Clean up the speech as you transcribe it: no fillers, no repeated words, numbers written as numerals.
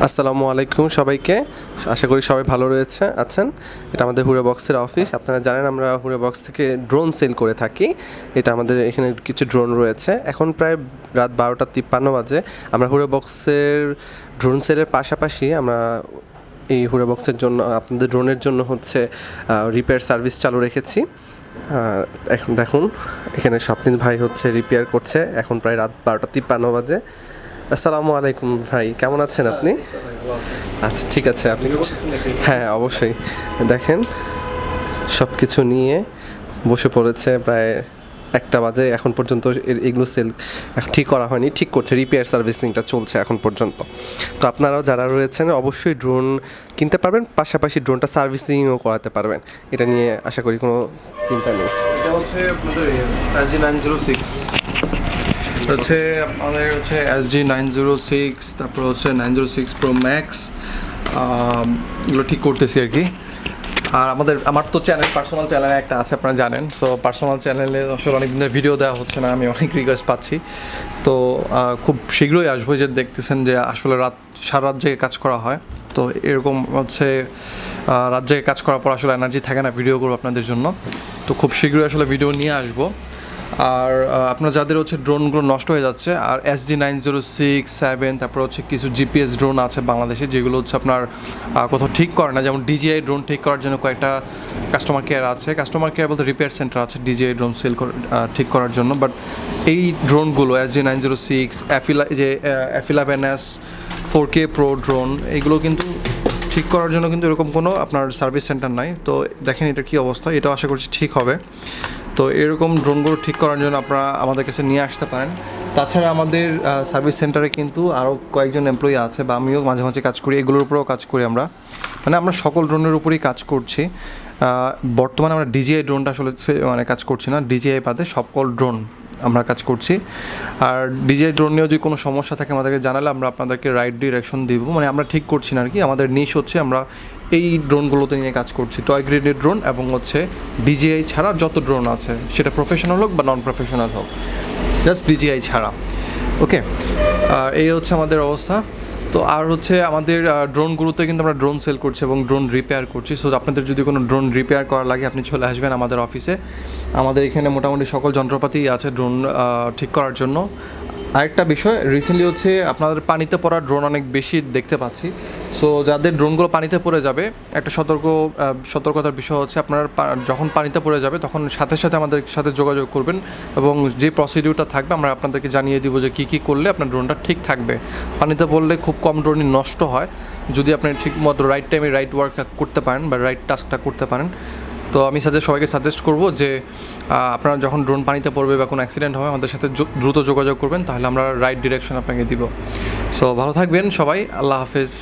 আসসালামু আলাইকুম সবাইকে। আশা করি সবাই ভালো আছেন। এটা আমাদের হুরে বক্সের অফিস। আপনারা জানেন আমরা হুরে বক্স থেকে ড্রোন সেল করে থাকি। এটা আমাদের এখানে কিছু ড্রোন রয়েছে। এখন প্রায় রাত 12:53 বাজে। আমরা হুরে বক্সের ড্রোন সেলের পাশাপাশি আমরা এই হুরে বক্সের জন্য আপনাদের ড্রোনের জন্য হচ্ছে রিপেয়ার সার্ভিস চালু রেখেছি। এখন দেখুন এখানে স্বপ্নিল ভাই হচ্ছে রিপেয়ার করছে। এখন প্রায় রাত 12:53 বাজে। আসসালামু আলাইকুম ভাই, কেমন আছেন আপনি? আচ্ছা ঠিক আছে, আপনি হ্যাঁ অবশ্যই। দেখেন সব কিছু নিয়ে বসে পড়েছে, প্রায় 1টা বাজে। এখন পর্যন্ত এগুলো সেল এখন ঠিক করা হয়নি, ঠিক করছে, রিপেয়ার সার্ভিসিংটা চলছে এখন পর্যন্ত। তো আপনারাও যারা রয়েছেন অবশ্যই ড্রোন কিনতে পারবেন, পাশাপাশি ড্রোনটা সার্ভিসিংও করাতে পারবেন। এটা নিয়ে আশা করি কোনো চিন্তা নেই। এটা হচ্ছে আপনাদের SG906 হচ্ছে আমাদের হচ্ছে SG906, তারপর হচ্ছে 906 Pro Max, এগুলো ঠিক করতেছি আর কি। আর আমার তো পার্সোনাল চ্যানেল একটা আছে, আপনারা জানেন। সো পার্সোনাল চ্যানেলে আসলে অনেক দিনের ভিডিও দেওয়া হচ্ছে না, আমি অনেক রিকোয়েস্ট পাচ্ছি। তো খুব শীঘ্রই আসবো। যে দেখতেছেন যে আসলে সারা রাত জেগে কাজ করা হয়, তো এরকম হচ্ছে রাত জেগে কাজ করার পর আসলে এনার্জি থাকে না ভিডিও করবো আপনাদের জন্য। তো খুব শীঘ্রই আসলে ভিডিও নিয়ে আসবো। আর আপনার যাদের হচ্ছে ড্রোনগুলো নষ্ট হয়ে যাচ্ছে, আর SG906, 7, তারপর হচ্ছে কিছু জিপিএস ড্রোন আছে বাংলাদেশে যেগুলো হচ্ছে আপনার কোথাও ঠিক করে না, যেমন ডিজিআই ড্রোন ঠিক করার জন্য কয়েকটা কাস্টমার কেয়ার আছে। কাস্টমার কেয়ার বলতে রিপেয়ার সেন্টার আছে ডিজিআই ড্রোন ঠিক করার জন্য। বাট এই ড্রোনগুলো SG906, F11S 4K Pro drone, এইগুলো কিন্তু ঠিক করার জন্য কিন্তু এরকম কোনো আপনার সার্ভিস সেন্টার নাই। তো দেখেন এটা কী অবস্থা, এটাও আশা করছি ঠিক হবে। তো এরকম ড্রোনগুলো ঠিক করার জন্য আপনারা আমাদের কাছে নিয়ে আসতে পারেন। তাছাড়া আমাদের সার্ভিস সেন্টারে কিন্তু আরও কয়েকজন এমপ্লয়ি আছে, বা আমিও মাঝে মাঝে কাজ করি, এগুলোর উপরেও কাজ করি আমরা। মানে আমরা সকল ড্রোনের উপরেই কাজ করছি। বর্তমানে আমরা ডিজিআই ড্রোনটা আসলে কাজ করছি না, ডিজিআই বাদে সকল ড্রোন আমরা কাজ করছি। আর ডিজিআই ড্রোন নিয়েও যদি কোনো সমস্যা থাকে আমাদেরকে জানালে আমরা আপনাদেরকে রাইট ডিরেকশন দিব। মানে আমরা ঠিক করছি না আর কি, আমাদের নিশ হচ্ছে আমরা এই ড্রোনগুলোতে নিয়ে কাজ করছি, টয় গ্রেডের ড্রোন এবং হচ্ছে ডিজিআই ছাড়া যত ড্রোন আছে, সেটা প্রফেশনাল হোক বা নন প্রফেশনাল হোক, জাস্ট ডিজিআই ছাড়া। ওকে, এই হচ্ছে আমাদের অবস্থা। তো আর হচ্ছে আমাদের ড্রোনগুলোতে কিন্তু আমরা ড্রোন সেল করছি এবং ড্রোন রিপেয়ার করছি। সো আপনাদের যদি কোনো ড্রোন রিপেয়ার করা লাগে আপনি চলে আসবেন আমাদের অফিসে। আমাদের এখানে মোটামুটি সকল যন্ত্রপাতি আছে ড্রোন ঠিক করার জন্য। আরেকটা বিষয়, রিসেন্টলি হচ্ছে আপনাদের পানিতে পড়া ড্রোন অনেক বেশি দেখতে পাচ্ছি। সো যাদের ড্রোনগুলো পানিতে পড়ে যাবে, একটা সতর্কতার বিষয় হচ্ছে আপনারা যখন পানিতে পড়ে যাবে তখন সাথে সাথে আমাদের সাথে যোগাযোগ করবেন, এবং যে প্রসিডিউরটা থাকবে আমরা আপনাদেরকে জানিয়ে দিব যে কী করলে আপনার ড্রোনটা ঠিক থাকবে। পানিতে পড়লে খুব কম ড্রোনই নষ্ট হয় যদি আপনি ঠিকমতো রাইট টাইমে রাইট ওয়ার্ক করতে পারেন বা রাইট টাস্কটা করতে পারেন। তো আমি সবাইকে সাজেস্ট করবো যে আপনারা যখন ড্রোন পানিতে পড়বে বা কোনো অ্যাক্সিডেন্ট হবে আমাদের সাথে দ্রুত যোগাযোগ করবেন, তাহলে আমরা রাইট ডিরেকশন আপনাকে দিব। সো ভালো থাকবেন সবাই, আল্লাহ হাফেজ।